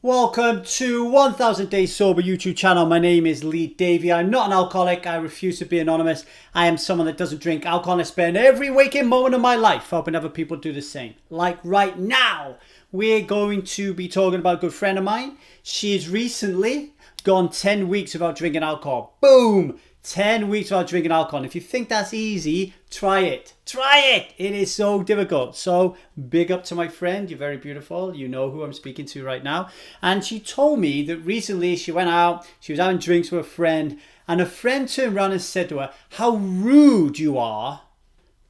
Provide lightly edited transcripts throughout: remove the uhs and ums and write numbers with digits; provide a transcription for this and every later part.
Welcome to 1000 Days Sober YouTube channel. My name is Davy. I'm not an alcoholic. I refuse to be anonymous. I am someone that doesn't drink alcohol, and I spend every waking moment of my life helping other people do the same. Like right now, we're going to be talking about a good friend of mine. She's recently gone 10 weeks without drinking alcohol. Boom! 10 weeks without drinking alcohol. And if you think that's easy, try it. Try it! It is so difficult. So big up to my friend. You're very beautiful. You know who I'm speaking to right now. And she told me that recently she went out, she was having drinks with a friend, and a friend turned around and said to her, how rude you are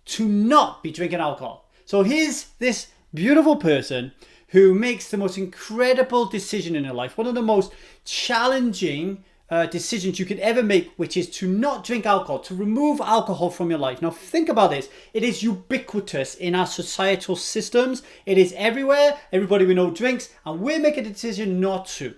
to not be drinking alcohol. So here's this beautiful person who makes the most incredible decision in her life. One of the most challenging decisions you could ever make, which is to not drink alcohol, to remove alcohol from your life. Now think about this. It is ubiquitous in our societal systems. It is everywhere. Everybody we know drinks, and we're making a decision not to.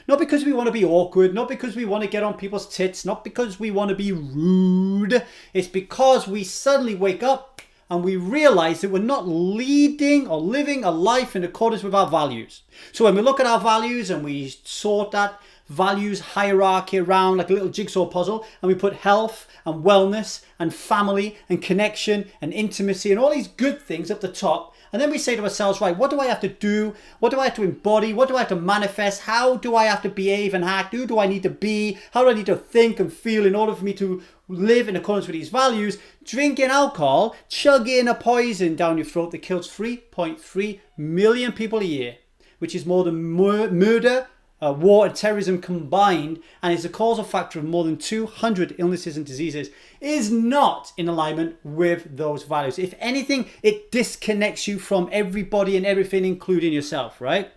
Not because we want to be awkward, not because we want to get on people's tits, not because we want to be rude. It's because we suddenly wake up and we realize that we're not leading or living a life in accordance with our values. So when we look at our values and we sort that values hierarchy around like a little jigsaw puzzle, and we put health and wellness and family and connection and intimacy and all these good things at the top, and then we say to ourselves, right, what do I have to do? What do I have to embody? What do I have to manifest? How do I have to behave and act? Who do I need to be? How do I need to think and feel in order for me to live in accordance with these values? Drinking alcohol, chugging a poison down your throat that kills 3.3 million people a year, which is more than murder, war and terrorism combined, and is a causal factor of more than 200 illnesses and diseases, is not in alignment with those values. If anything, it disconnects you from everybody and everything, including yourself, right?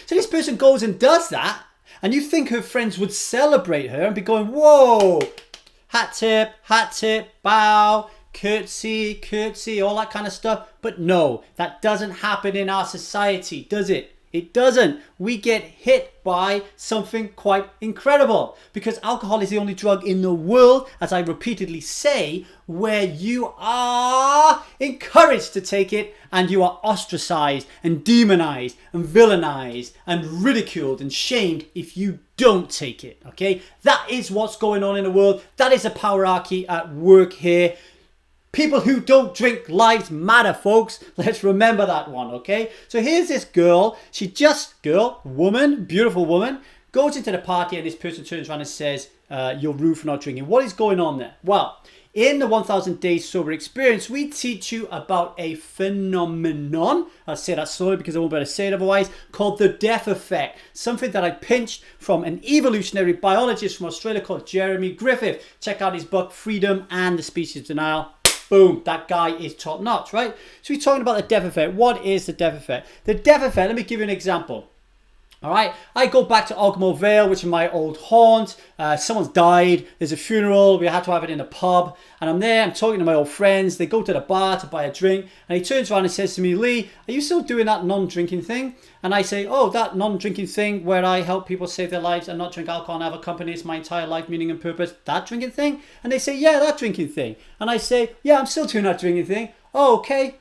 So this person goes and does that, and you think her friends would celebrate her and be going, whoa, hat tip, bow, curtsy, all that kind of stuff. But no, that doesn't happen in our society, does it? It doesn't. We get hit by something quite incredible, because alcohol is the only drug in the world, as I repeatedly say, where you are encouraged to take it and you are ostracized and demonized and villainized and ridiculed and shamed if you don't take it. Okay, that is what's going on in the world. That is a powerarchy at work here. People who don't drink lives matter, folks. Let's remember that one, okay? So here's this girl. Woman, beautiful woman, goes into the party, and this person turns around and says, you're rude for not drinking. What is going on there? Well, in the 1000 Days Sober Experience, we teach you about a phenomenon, I'll say that slowly because I won't be able to say it otherwise, called the death effect. Something that I pinched from an evolutionary biologist from Australia called Jeremy Griffith. Check out his book, Freedom and the Species Denial. Boom, that guy is top notch, right? So we're talking about the death effect. What is the death effect? The death effect, let me give you an example. All right, I go back to Ogmore Vale, which is my old haunt. Someone's died. There's a funeral. We had to have it in a pub. And I'm there. I'm talking to my old friends. They go to the bar to buy a drink. And he turns around and says to me, Lee, are you still doing that non-drinking thing? And I say, oh, that non-drinking thing where I help people save their lives and not drink alcohol and have a company. It's my entire life, meaning and purpose. That drinking thing? And they say, yeah, that drinking thing. And I say, yeah, I'm still doing that drinking thing. Oh, okay.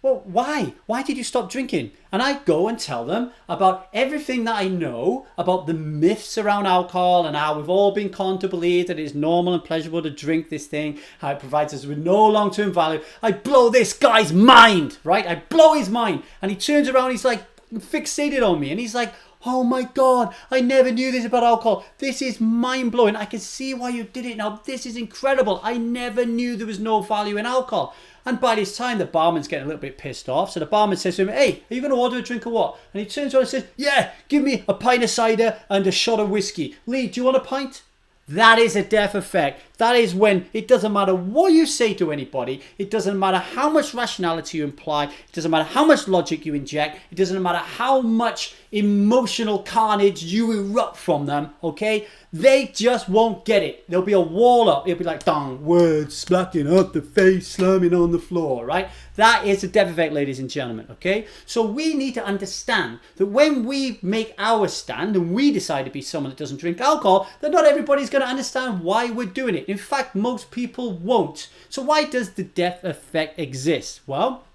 Well, why? Why did you stop drinking? And I go and tell them about everything that I know about the myths around alcohol and how we've all been conned to believe that it is normal and pleasurable to drink this thing, how it provides us with no long-term value. I blow this guy's mind, right? I blow his mind. And he turns around, he's like fixated on me, and he's like, oh my God, I never knew this about alcohol. This is mind-blowing. I can see why you did it now. This is incredible. I never knew there was no value in alcohol. And by this time, the barman's getting a little bit pissed off. So the barman says to him, hey, are you going to order a drink or what? And he turns around and says, yeah, give me a pint of cider and a shot of whiskey. Lee, do you want a pint? That is a death effect. That is when it doesn't matter what you say to anybody. It doesn't matter how much rationality you imply. It doesn't matter how much logic you inject. It doesn't matter how much emotional carnage you erupt from them, okay? They just won't get it. There'll be a wall up. It'll be like, dang, words smacking up the face, slamming on the floor, right? That is a death effect, ladies and gentlemen, okay? So we need to understand that when we make our stand and we decide to be someone that doesn't drink alcohol, that not everybody's going to understand why we're doing it. In fact, most people won't. So why does the death effect exist? Well,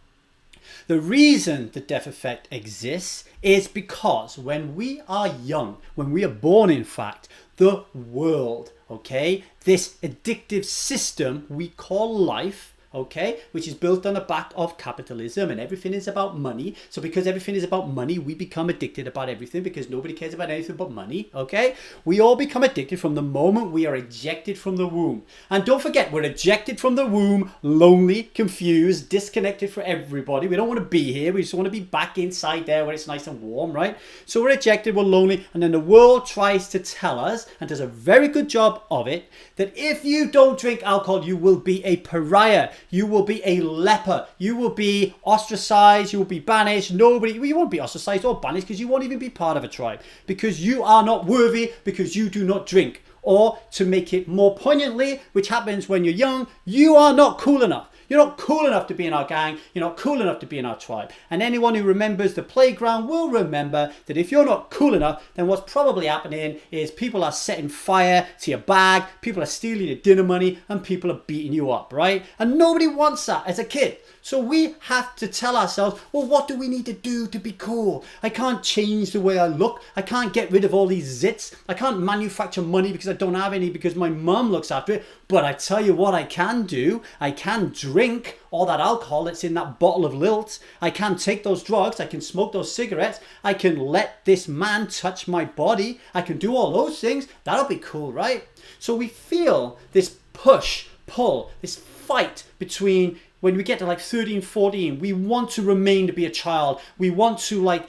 The reason the death effect exists is because when we are young, when we are born, in fact, the world, okay, this addictive system we call life, okay, which is built on the back of capitalism, and everything is about money. So because everything is about money, we become addicted about everything because nobody cares about anything but money, okay? We all become addicted from the moment we are ejected from the womb. And don't forget, we're ejected from the womb, lonely, confused, disconnected from everybody. We don't want to be here. We just want to be back inside there where it's nice and warm, right? So we're ejected, we're lonely, and then the world tries to tell us, and does a very good job of it, that if you don't drink alcohol, you will be a pariah. You will be a leper. You will be ostracized. You will be banished. You won't be ostracized or banished because you won't even be part of a tribe because you are not worthy because you do not drink. Or to make it more poignantly, which happens when you're young, you are not cool enough. You're not cool enough to be in our gang. You're not cool enough to be in our tribe. And anyone who remembers the playground will remember that if you're not cool enough, then what's probably happening is people are setting fire to your bag, people are stealing your dinner money, and people are beating you up, right? And nobody wants that as a kid. So we have to tell ourselves, well, what do we need to do to be cool? I can't change the way I look. I can't get rid of all these zits. I can't manufacture money because I don't have any because my mum looks after it. But I tell you what I can do. I can drink all that alcohol that's in that bottle of lilt. I can take those drugs. I can smoke those cigarettes. I can let this man touch my body. I can do all those things. That'll be cool, right? So we feel this push, pull, this fight between when we get to like 13, 14, we want to remain to be a child. We want to like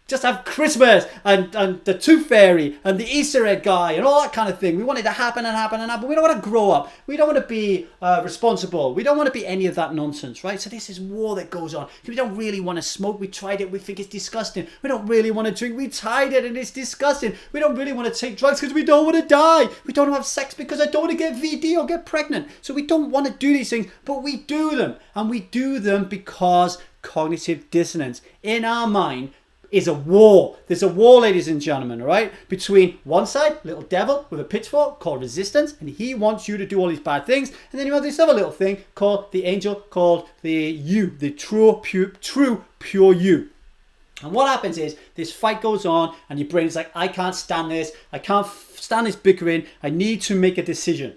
just have Christmas and the Tooth Fairy and the Easter egg guy and all that kind of thing. We want it to happen and happen and happen. We don't want to grow up. We don't want to be responsible. We don't want to be any of that nonsense, right? So this is war that goes on. We don't really want to smoke. We tried it. We think it's disgusting. We don't really want to drink. We tried it and it's disgusting. We don't really want to take drugs because we don't want to die. We don't have sex because I don't want to get VD or get pregnant. So we don't want to do these things, but we do them. And we do them because cognitive dissonance in our mind is a war. There's a war, ladies and gentlemen, right? Between one side, little devil with a pitchfork called resistance, and he wants you to do all these bad things. And then you have this other little thing called the angel, called the you, the true, pure you. And what happens is this fight goes on and your brain's like, I can't stand this. I can't stand this bickering. I need to make a decision.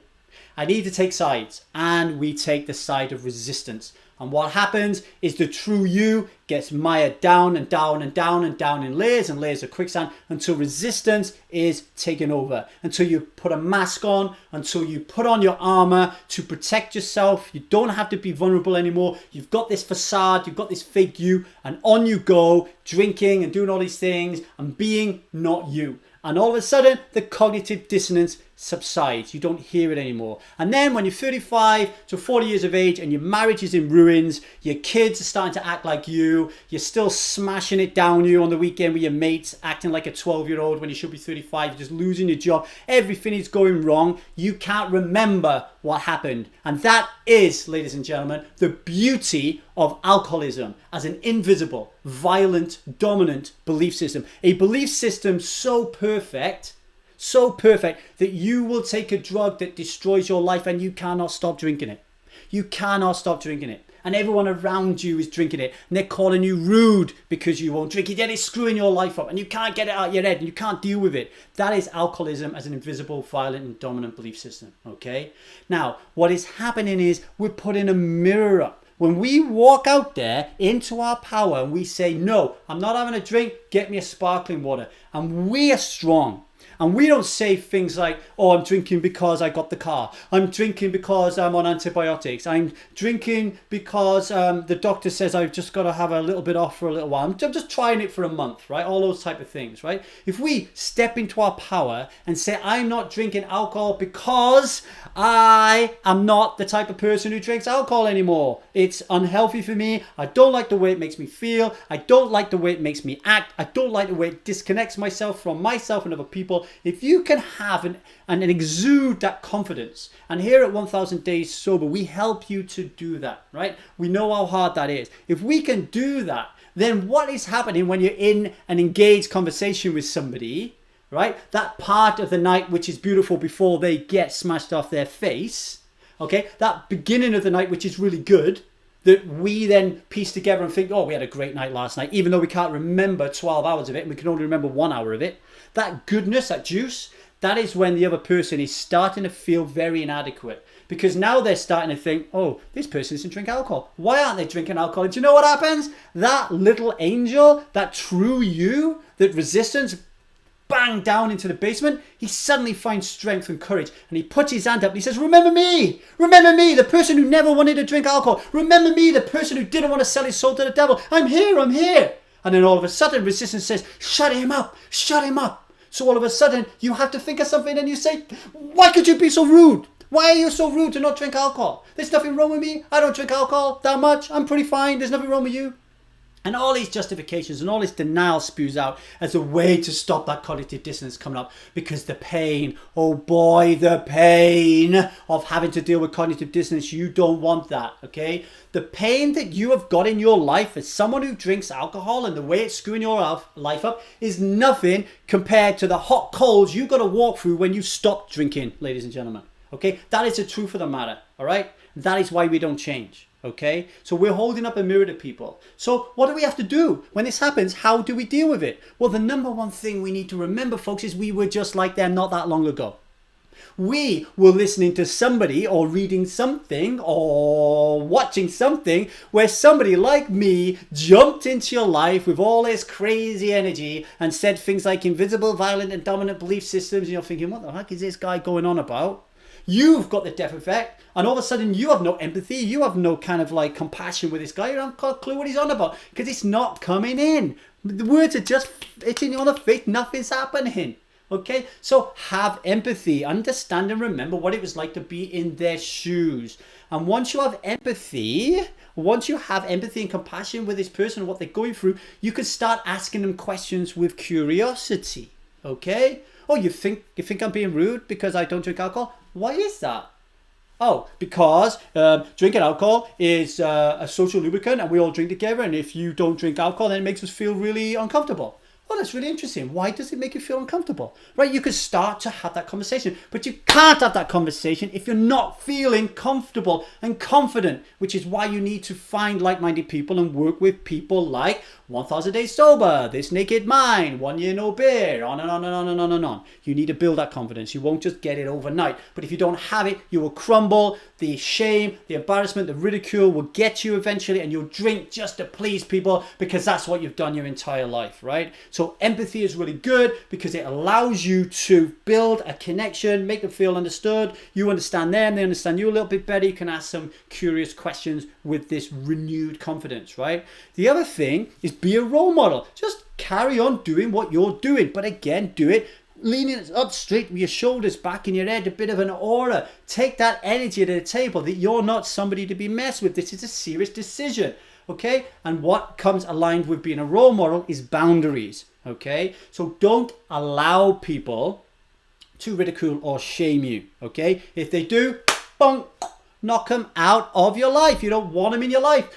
I need to take sides. And we take the side of resistance. And what happens is the true you gets mired down and down and down and down in layers and layers of quicksand until resistance is taken over. Until you put a mask on, until you put on your armor to protect yourself. You don't have to be vulnerable anymore. You've got this facade, you've got this fake you, and on you go, drinking and doing all these things and being not you. And all of a sudden, the cognitive dissonance subsides. You don't hear it anymore. And then when you're 35 to 40 years of age and your marriage is in ruins, your kids are starting to act like you're still smashing it down you on the weekend with your mates, acting like a 12-year-old when you should be 35, you're just losing your job, everything is going wrong, you can't remember what happened. And that is, ladies and gentlemen, the beauty of alcoholism as an invisible, violent, dominant belief system. A belief system so perfect that you will take a drug that destroys your life and you cannot stop drinking it. You cannot stop drinking it. And everyone around you is drinking it. And they're calling you rude because you won't drink it. Yet it's screwing your life up and you can't get it out of your head and you can't deal with it. That is alcoholism as an invisible, violent and dominant belief system. Okay? Now, what is happening is we're putting a mirror up. When we walk out there into our power and we say, no, I'm not having a drink, get me a sparkling water. And we are strong. And we don't say things like, oh, I'm drinking because I got the car. I'm drinking because I'm on antibiotics. I'm drinking because the doctor says I've just got to have a little bit off for a little while. I'm just trying it for a month, right? All those type of things, right? If we step into our power and say, I'm not drinking alcohol because I am not the type of person who drinks alcohol anymore. It's unhealthy for me. I don't like the way it makes me feel. I don't like the way it makes me act. I don't like the way it disconnects myself from myself and other people. If you can have and exude that confidence, and here at 1000 Days Sober, we help you to do that, right? We know how hard that is. If we can do that, then what is happening when you're in an engaged conversation with somebody, right? That part of the night which is beautiful before they get smashed off their face, okay? That beginning of the night which is really good, that we then piece together and think, oh, we had a great night last night, even though we can't remember 12 hours of it and we can only remember 1 hour of it. That goodness, that juice, that is when the other person is starting to feel very inadequate. Because now they're starting to think, oh, this person doesn't drink alcohol. Why aren't they drinking alcohol? And do you know what happens? That little angel, that true you, that resistance, bang, down into the basement, he suddenly finds strength and courage. And he puts his hand up and he says, remember me, the person who never wanted to drink alcohol. Remember me, the person who didn't want to sell his soul to the devil. I'm here. And then all of a sudden, resistance says, shut him up. So all of a sudden, you have to think of something and you say, why could you be so rude? Why are you so rude to not drink alcohol? There's nothing wrong with me. I don't drink alcohol that much. I'm pretty fine. There's nothing wrong with you. And all these justifications and all this denial spews out as a way to stop that cognitive dissonance coming up. Because the pain, oh boy, the pain of having to deal with cognitive dissonance, you don't want that, okay? The pain that you have got in your life as someone who drinks alcohol and the way it's screwing your life up is nothing compared to the hot coals you've got to walk through when you stop drinking, ladies and gentlemen. Okay, that is the truth of the matter, all right? That is why we don't change, okay? So we're holding up a mirror to people. So what do we have to do? When this happens, how do we deal with it? Well, the number one thing we need to remember, folks, is we were just like them not that long ago. We were listening to somebody or reading something or watching something where somebody like me jumped into your life with all this crazy energy and said things like invisible, violent, and dominant belief systems. And you're thinking, what the heck is this guy going on about? You've got the death effect, and all of a sudden you have no empathy, you have no kind of like compassion with this guy, you don't have a clue what he's on about, because it's not coming in. The words are just hitting you on the face, nothing's happening. Okay, so have empathy, understand and remember what it was like to be in their shoes. And once you have empathy and compassion with this person and what they're going through, you can start asking them questions with curiosity. Okay? Oh, you think I'm being rude because I don't drink alcohol? Why is that? Oh, because drinking alcohol is a social lubricant and we all drink together, and if you don't drink alcohol, then it makes us feel really uncomfortable. Oh, that's really interesting. Why does it make you feel uncomfortable? Right, you could start to have that conversation, but you can't have that conversation if you're not feeling comfortable and confident, which is why you need to find like-minded people and work with people like 1,000 Days Sober, This Naked Mind, 1 Year No Beer, on and on and on and on and on. You need to build that confidence. You won't just get it overnight, but if you don't have it, you will crumble. The shame, the embarrassment, the ridicule will get you eventually, and you'll drink just to please people because that's what you've done your entire life, right? So empathy is really good because it allows you to build a connection, make them feel understood. You understand them, they understand you a little bit better. You can ask some curious questions with this renewed confidence, right? The other thing is be a role model. Just carry on doing what you're doing, but again, do it leaning up straight with your shoulders back in your head, a bit of an aura. Take that energy to the table that you're not somebody to be messed with. This is a serious decision, okay? And what comes aligned with being a role model is boundaries, okay? So don't allow people to ridicule or shame you, okay? If they do, bonk, knock them out of your life. You don't want them in your life.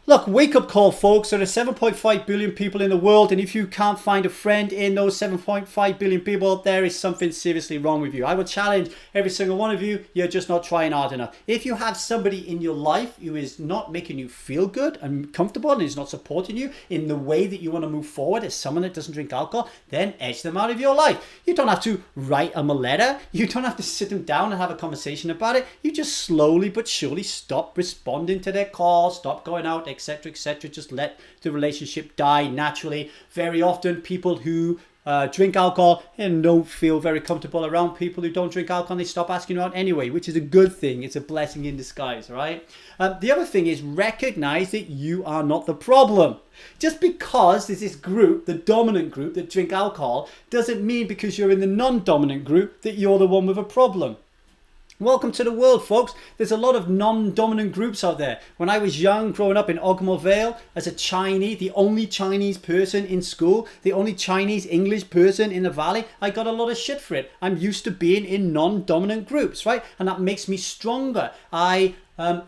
Look, wake up call, folks. There are 7.5 billion people in the world, and if you can't find a friend in those 7.5 billion people, there is something seriously wrong with you. I would challenge every single one of you, you're just not trying hard enough. If you have somebody in your life who is not making you feel good and comfortable and is not supporting you in the way that you want to move forward as someone that doesn't drink alcohol, then edge them out of your life. You don't have to write them a letter. You don't have to sit them down and have a conversation about it. You just slowly but surely stop responding to their calls, stop going out, etc., etc. Just let the relationship die naturally. Very often people who drink alcohol and don't feel very comfortable around people who don't drink alcohol, and they stop asking you out anyway, which is a good thing. It's a blessing in disguise, right? The other thing is recognize that you are not the problem. Just because there's this group, the dominant group, that drink alcohol, doesn't mean because you're in the non-dominant group that you're the one with a problem. Welcome to the world, folks. There's a lot of non-dominant groups out there. When I was young, growing up in Ogmore Vale, as a Chinese, the only Chinese person in school, the only Chinese English person in the valley, I got a lot of shit for it. I'm used to being in non-dominant groups, right? And that makes me stronger. I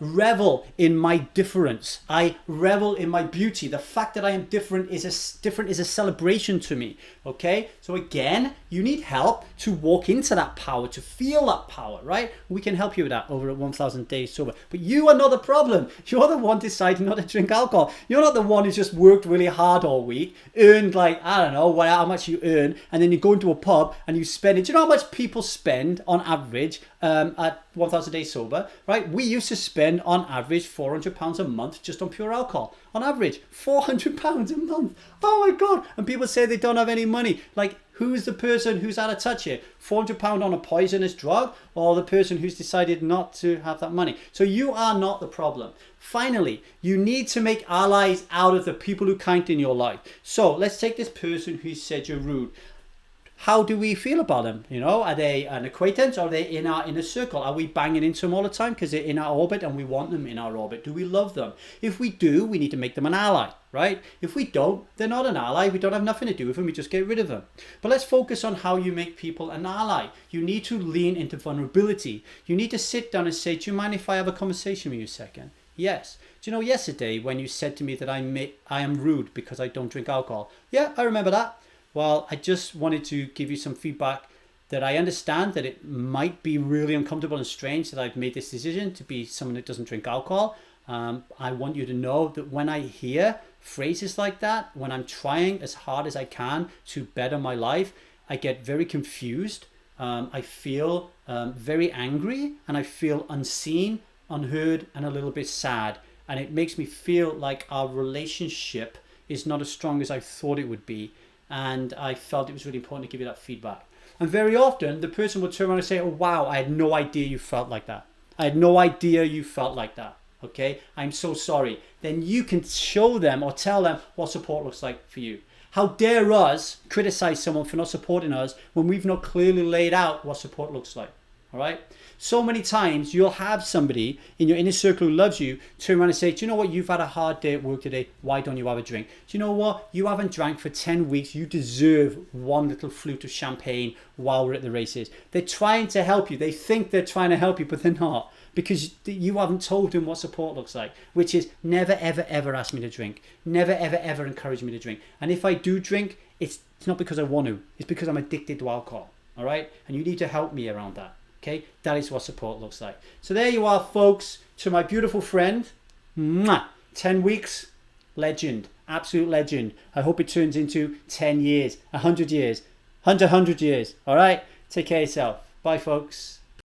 revel in my difference. I revel in my beauty. The fact that I am different is a celebration to me. Okay, so again, you need help to walk into that power, to feel that power, right? We can help you with that over at 1000 Days Sober. But you are not the problem. You're the one deciding not to drink alcohol. You're not the one who's just worked really hard all week, earned like, I don't know how much you earn, and then you go into a pub and you spend it. Do you know how much people spend on average at 1000 Days Sober, right? We used to spend on average £400 a month just on pure alcohol. On average, £400 a month. Oh my God. And people say they don't have any money. Like, who's the person who's out of touch here? £400 on a poisonous drug, or the person who's decided not to have that money? So you are not the problem. Finally, you need to make allies out of the people who count in your life. So let's take this person who said you're rude. How do we feel about them? You know, are they an acquaintance? Or are they in our inner circle? Are we banging into them all the time because they're in our orbit and we want them in our orbit? Do we love them? If we do, we need to make them an ally, right? If we don't, they're not an ally. We don't have nothing to do with them. We just get rid of them. But let's focus on how you make people an ally. You need to lean into vulnerability. You need to sit down and say, do you mind if I have a conversation with you a second? Yes. Do you know yesterday when you said to me that I am rude because I don't drink alcohol? Yeah, I remember that. Well, I just wanted to give you some feedback that I understand that it might be really uncomfortable and strange that I've made this decision to be someone that doesn't drink alcohol. I want you to know that when I hear phrases like that, when I'm trying as hard as I can to better my life, I get very confused. I feel very angry, and I feel unseen, unheard, and a little bit sad. And it makes me feel like our relationship is not as strong as I thought it would be. And I felt it was really important to give you that feedback. And very often the person will turn around and say, oh, wow, I had no idea you felt like that. I had no idea you felt like that. Okay, I'm so sorry. Then you can show them or tell them what support looks like for you. How dare us criticize someone for not supporting us when we've not clearly laid out what support looks like. All right. So many times you'll have somebody in your inner circle who loves you turn around and say, do you know what? You've had a hard day at work today. Why don't you have a drink? Do you know what? You haven't drank for 10 weeks. You deserve one little flute of champagne while we're at the races. They're trying to help you. They think they're trying to help you, but they're not, because you haven't told them what support looks like, which is never, ever, ever ask me to drink. Never, ever, ever encourage me to drink. And if I do drink, it's not because I want to. It's because I'm addicted to alcohol. All right. And you need to help me around that. Okay, that is what support looks like. So there you are, folks. To my beautiful friend, 10 weeks, legend, absolute legend. I hope it turns into 10 years, 100 years, 100 years. All right, take care of yourself. Bye, folks.